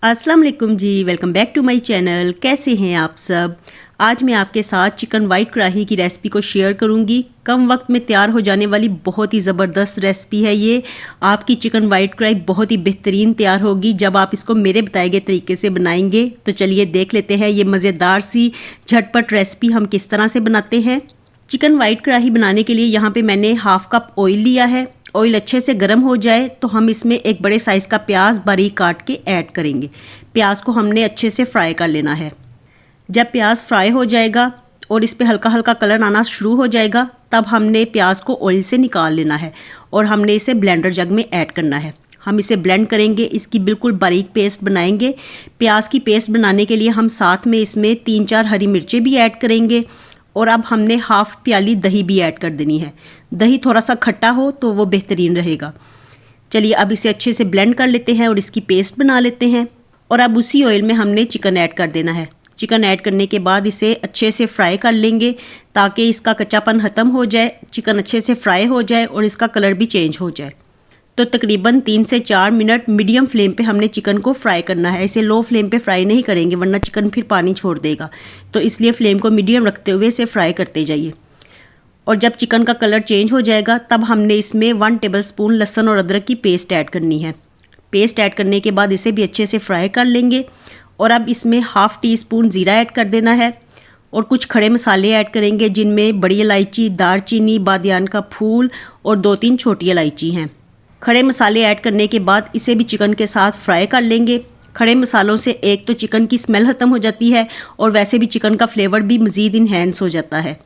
अस्सलाम वालेकुम जी, welcome back to my channel. कैसे हैं आप सब। आज मैं आपके साथ चिकन वाइट कढ़ाई की रेसिपी को शेयर करूंगी। कम वक्त में तैयार हो जाने वाली बहुत ही ज़बरदस्त रेसिपी है ये। आपकी चिकन वाइट कढ़ाई बहुत ही बेहतरीन तैयार होगी जब आप इसको मेरे बताए गए तरीके से बनाएंगे। तो चलिए देख लेते हैं ये मज़ेदार सी झटपट रेसिपी हम किस तरह से बनाते हैं। चिकन वाइट कढ़ाई बनाने के लिए यहाँ पे मैंने हाफ कप ऑयल लिया है। ऑयल अच्छे से गर्म हो जाए तो हम इसमें एक बड़े साइज़ का प्याज बारीक काट के ऐड करेंगे। प्याज को हमने अच्छे से फ्राई कर लेना है। जब प्याज फ्राई हो जाएगा और इस पे हल्का हल्का कलर आना शुरू हो जाएगा तब हमने प्याज को ऑयल से निकाल लेना है और हमने इसे ब्लेंडर जग में ऐड करना है। हम इसे ब्लेंड करेंगे, इसकी बिल्कुल बारीक पेस्ट बनाएंगे। प्याज की पेस्ट बनाने के लिए हम साथ में इसमें 3-4 हरी मिर्चें भी ऐड करेंगे और अब हमने हाफ प्याली दही भी ऐड कर देनी है। दही थोड़ा सा खट्टा हो तो वो बेहतरीन रहेगा। चलिए अब इसे अच्छे से ब्लेंड कर लेते हैं और इसकी पेस्ट बना लेते हैं। और अब उसी ऑयल में हमने चिकन ऐड कर देना है। चिकन ऐड करने के बाद इसे अच्छे से फ्राई कर लेंगे ताकि इसका कच्चापन ख़त्म हो जाए, चिकन अच्छे से फ्राई हो जाए और इसका कलर भी चेंज हो जाए। तो तकरीबन 3 से 4 मिनट मीडियम फ्लेम पे हमने चिकन को फ्राई करना है। इसे लो फ्लेम पे फ्राई नहीं करेंगे वरना चिकन फिर पानी छोड़ देगा। तो इसलिए फ्लेम को मीडियम रखते हुए इसे फ्राई करते जाइए। और जब चिकन का कलर चेंज हो जाएगा तब हमने इसमें 1 टेबलस्पून लहसुन और अदरक की पेस्ट ऐड करनी है। पेस्ट ऐड करने के बाद इसे भी अच्छे से फ्राई कर लेंगे। और अब इसमें हाफ़ टी स्पून ज़ीरा ऐड कर देना है और कुछ खड़े मसाले ऐड करेंगे जिनमें बड़ी इलायची, दालचीनी, बादियान का फूल और 2-3 छोटी इलायची हैं। खड़े मसाले ऐड करने के बाद इसे भी चिकन के साथ फ्राई कर लेंगे। खड़े मसालों से एक तो चिकन की स्मेल ख़त्म हो जाती है और वैसे भी चिकन का फ्लेवर भी मज़ीद इन्हेंस हो जाता है।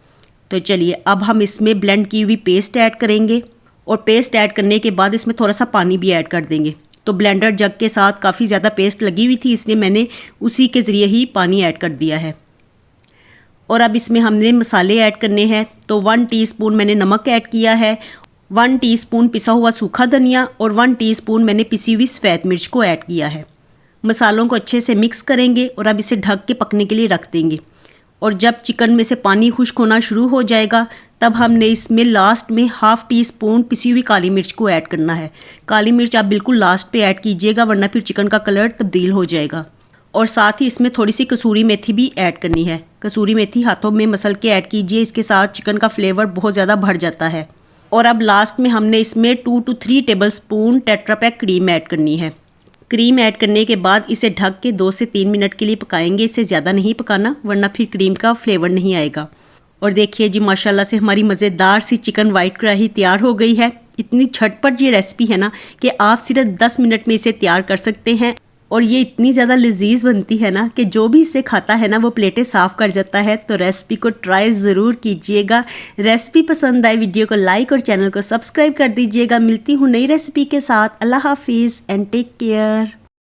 तो चलिए अब हम इसमें ब्लेंड की हुई पेस्ट ऐड करेंगे और पेस्ट ऐड करने के बाद इसमें थोड़ा सा पानी भी ऐड कर देंगे। तो ब्लेंडर जग के साथ काफ़ी ज़्यादा पेस्ट लगी हुई थी इसलिए मैंने उसी के ज़रिए ही पानी ऐड कर दिया है। और अब इसमें हमने मसाले ऐड करने हैं। तो 1 टीस्पून मैंने नमक ऐड किया है, 1 टीस्पून पिसा हुआ सूखा धनिया और 1 टीस्पून मैंने पिसी हुई सफ़ेद मिर्च को ऐड किया है। मसालों को अच्छे से मिक्स करेंगे और अब इसे ढक के पकने के लिए रख देंगे। और जब चिकन में से पानी खुश्क होना शुरू हो जाएगा तब हमने इसमें लास्ट में हाफ़ टी स्पून पिसी हुई काली मिर्च को ऐड करना है। काली मिर्च आप बिल्कुल लास्ट पे ऐड कीजिएगा वरना फिर चिकन का कलर तब्दील हो जाएगा। और साथ ही इसमें थोड़ी सी कसूरी मेथी भी ऐड करनी है। कसूरी मेथी हाथों में मसल के ऐड कीजिए, इसके साथ चिकन का फ्लेवर बहुत ज़्यादा बढ़ जाता है। और अब लास्ट में हमने इसमें 2 to 3 tablespoon tetra pack cream add करनी है। क्रीम ऐड करने के बाद इसे ढक के 2 से 3 मिनट के लिए पकाएंगे। इससे ज़्यादा नहीं पकाना वरना फिर क्रीम का फ्लेवर नहीं आएगा। और देखिए जी माशाल्लाह से हमारी मज़ेदार सी चिकन वाइट कढ़ाई तैयार हो गई है। इतनी झटपट ये रेसिपी है ना कि आप सिर्फ 10 मिनट में इसे तैयार कर सकते हैं। और ये इतनी ज़्यादा लजीज बनती है ना कि जो भी इसे खाता है ना वो प्लेटें साफ़ कर जाता है। तो रेसिपी को ट्राई ज़रूर कीजिएगा। रेसिपी पसंद आए वीडियो को लाइक और चैनल को सब्सक्राइब कर दीजिएगा। मिलती हूँ नई रेसिपी के साथ। अल्लाह हाफिज़ एंड टेक केयर।